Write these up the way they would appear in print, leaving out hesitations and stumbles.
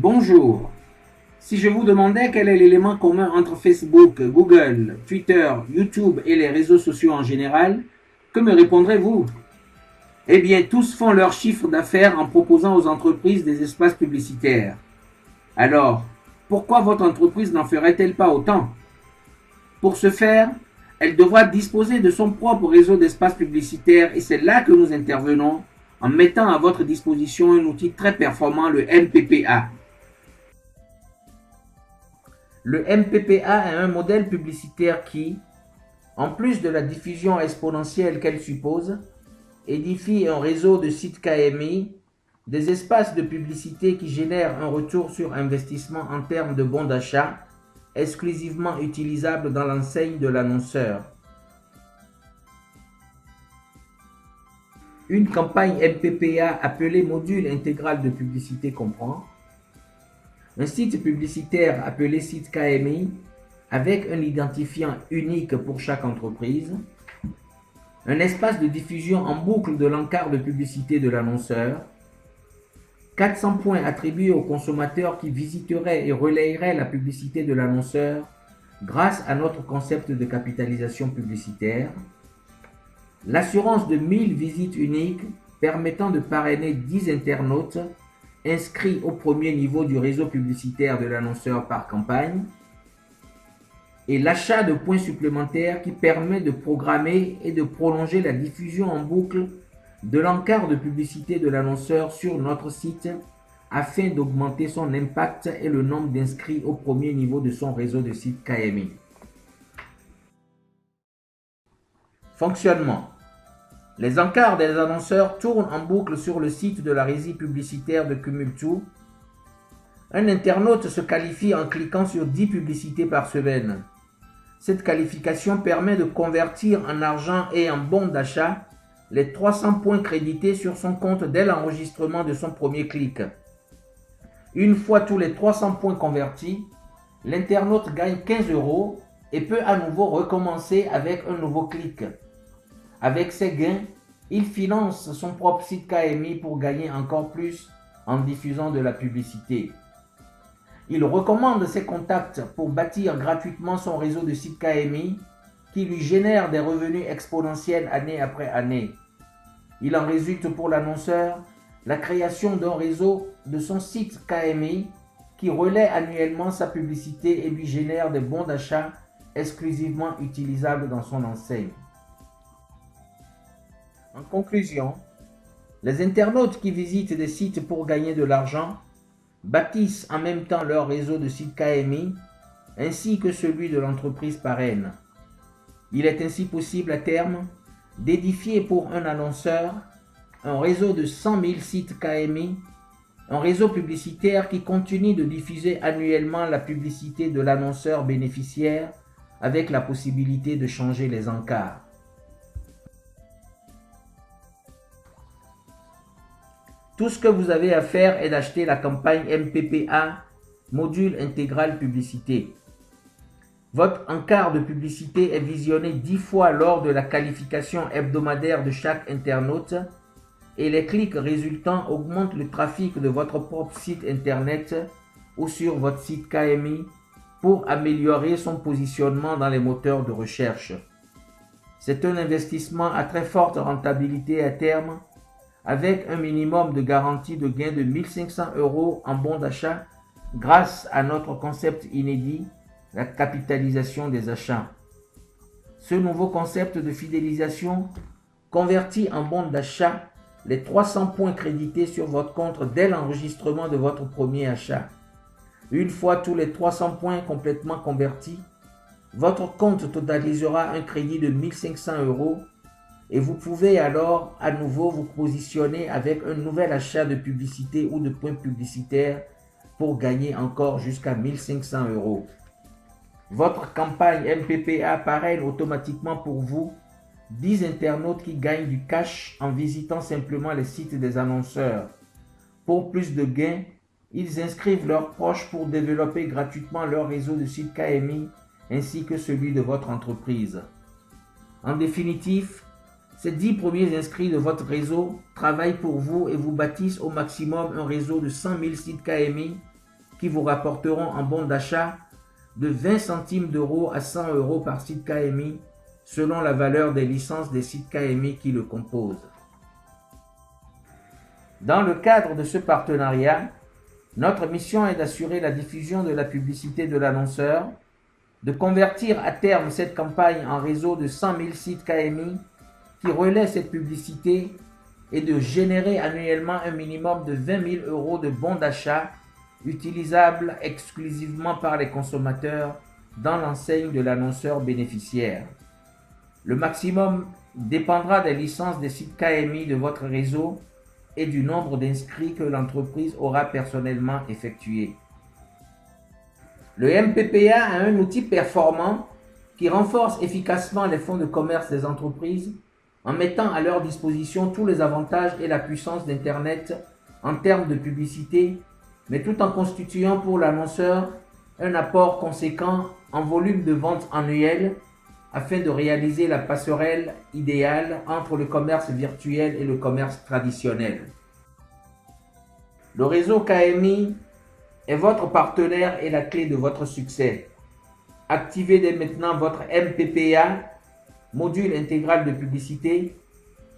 Bonjour. Si je vous demandais quel est l'élément commun entre Facebook, Google, Twitter, YouTube et les réseaux sociaux en général, que me répondrez-vous? Eh bien, tous font leur chiffre d'affaires en proposant aux entreprises des espaces publicitaires. Alors, pourquoi votre entreprise n'en ferait-elle pas autant? Pour ce faire, elle devra disposer de son propre réseau d'espaces publicitaires et c'est là que nous intervenons en mettant à votre disposition un outil très performant, le MPPA. Le MPPA est un modèle publicitaire qui, en plus de la diffusion exponentielle qu'elle suppose, édifie un réseau de sites KMI, des espaces de publicité qui génèrent un retour sur investissement en termes de bons d'achat, exclusivement utilisables dans l'enseigne de l'annonceur. Une campagne MPPA appelée module intégral de publicité comprend un site publicitaire appelé site KMI avec un identifiant unique pour chaque entreprise, un espace de diffusion en boucle de l'encart de publicité de l'annonceur, 400 points attribués aux consommateurs qui visiteraient et relayeraient la publicité de l'annonceur grâce à notre concept de capitalisation publicitaire, l'assurance de 1000 visites uniques permettant de parrainer 10 internautes inscrits au premier niveau du réseau publicitaire de l'annonceur par campagne, et l'achat de points supplémentaires qui permet de programmer et de prolonger la diffusion en boucle de l'encart de publicité de l'annonceur sur notre site afin d'augmenter son impact et le nombre d'inscrits au premier niveau de son réseau de sites KMI. Fonctionnement. Les encarts des annonceurs tournent en boucle sur le site de la régie publicitaire de Cumultu. Un internaute se qualifie en cliquant sur 10 publicités par semaine. Cette qualification permet de convertir en argent et en bons d'achat les 300 points crédités sur son compte dès l'enregistrement de son premier clic. Une fois tous les 300 points convertis, l'internaute gagne 15 € et peut à nouveau recommencer avec un nouveau clic. Avec ces gains, il finance son propre site KMI pour gagner encore plus en diffusant de la publicité. Il recommande ses contacts pour bâtir gratuitement son réseau de sites KMI qui lui génère des revenus exponentiels année après année. Il en résulte pour l'annonceur la création d'un réseau de son site KMI qui relaie annuellement sa publicité et lui génère des bons d'achat exclusivement utilisables dans son enseigne. En conclusion, les internautes qui visitent des sites pour gagner de l'argent bâtissent en même temps leur réseau de sites KMI ainsi que celui de l'entreprise parraine. Il est ainsi possible à terme d'édifier pour un annonceur un réseau de 100 000 sites KMI, un réseau publicitaire qui continue de diffuser annuellement la publicité de l'annonceur bénéficiaire avec la possibilité de changer les encarts. Tout ce que vous avez à faire est d'acheter la campagne MPPA, module intégral publicité. Votre encart de publicité est visionné 10 fois lors de la qualification hebdomadaire de chaque internaute et les clics résultants augmentent le trafic de votre propre site internet ou sur votre site KMI pour améliorer son positionnement dans les moteurs de recherche. C'est un investissement à très forte rentabilité à terme avec un minimum de garantie de gain de 1500 € en bons d'achat grâce à notre concept inédit, la capitalisation des achats. Ce nouveau concept de fidélisation convertit en bons d'achat les 300 points crédités sur votre compte dès l'enregistrement de votre premier achat. Une fois tous les 300 points complètement convertis, votre compte totalisera un crédit de 1500 € et vous pouvez alors à nouveau vous positionner avec un nouvel achat de publicité ou de points publicitaires pour gagner encore jusqu'à 1500 €. Votre campagne MPPA parraine automatiquement pour vous 10 internautes qui gagnent du cash en visitant simplement les sites des annonceurs. Pour plus de gains, ils inscrivent leurs proches pour développer gratuitement leur réseau de sites KMI ainsi que celui de votre entreprise. En définitive, ces 10 premiers inscrits de votre réseau travaillent pour vous et vous bâtissent au maximum un réseau de 100 000 sites KMI qui vous rapporteront en bon d'achat de 20 centimes d'euros à 100 euros par site KMI selon la valeur des licences des sites KMI qui le composent. Dans le cadre de ce partenariat, notre mission est d'assurer la diffusion de la publicité de l'annonceur, de convertir à terme cette campagne en réseau de 100 000 sites KMI qui relaient cette publicité et de générer annuellement un minimum de 20 000 euros de bons d'achat utilisables exclusivement par les consommateurs dans l'enseigne de l'annonceur bénéficiaire. Le maximum dépendra des licences des sites KMI de votre réseau et du nombre d'inscrits que l'entreprise aura personnellement effectué. Le MPPA a un outil performant qui renforce efficacement les fonds de commerce des entreprises en mettant à leur disposition tous les avantages et la puissance d'Internet en termes de publicité, mais tout en constituant pour l'annonceur un apport conséquent en volume de vente annuel afin de réaliser la passerelle idéale entre le commerce virtuel et le commerce traditionnel. Le réseau KMI est votre partenaire et la clé de votre succès. Activez dès maintenant votre MPPA, module intégral de publicité,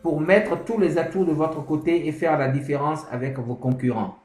pour mettre tous les atouts de votre côté et faire la différence avec vos concurrents.